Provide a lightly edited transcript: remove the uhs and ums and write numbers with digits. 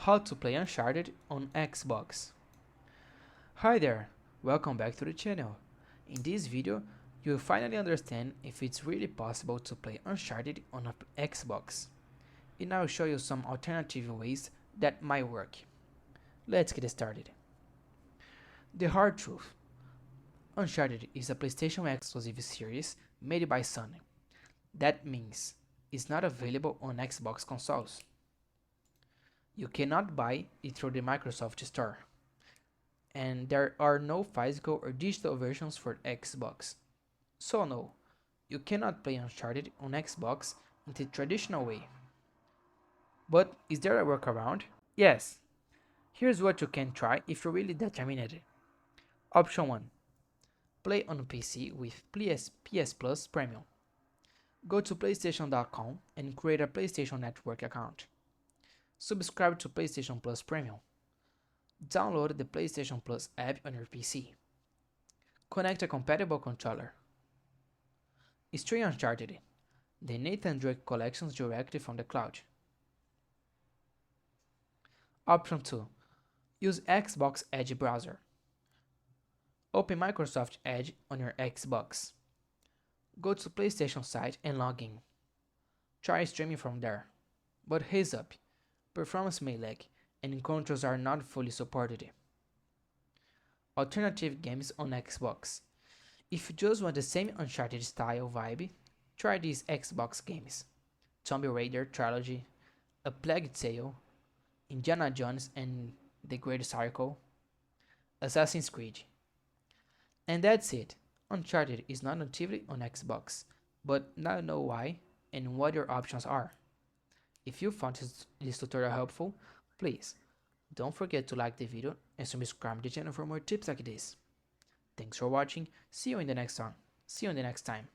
How to play Uncharted on Xbox. Hi there, welcome back to the channel. In this video, you'll finally understand if it's really possible to play Uncharted on an Xbox. And I'll show you some alternative ways that might work. Let's get started. The hard truth. Uncharted is a PlayStation exclusive series made by Sony. That means it's not available on Xbox consoles. You cannot buy it through the Microsoft Store, and there are no physical or digital versions for Xbox. So no, you cannot play Uncharted on Xbox in the traditional way. But is there a workaround? Yes. Here's what you can try if you're really determined. Option 1. Play on PC with PS Plus Premium. Go to PlayStation.com and create a PlayStation Network account. Subscribe to PlayStation Plus Premium. Download the PlayStation Plus app on your PC. Connect a compatible controller. Stream Uncharted, the Nathan Drake collections directly from the cloud. Option 2. Use Xbox Edge browser. Open Microsoft Edge on your Xbox. Go to PlayStation site and log in. Try streaming from there. But heads up, performance may lag and controls are not fully supported. Alternative games on Xbox. If you just want the same Uncharted style vibe, try these Xbox games: Tomb Raider Trilogy, A Plague Tale, Indiana Jones and the Great Circle, Assassin's Creed. And that's it. Uncharted is not natively on Xbox, but now you know why and what your options are. If you found this tutorial helpful, please don't forget to like the video and subscribe to the channel for more tips like this. Thanks for watching. See you in the next time.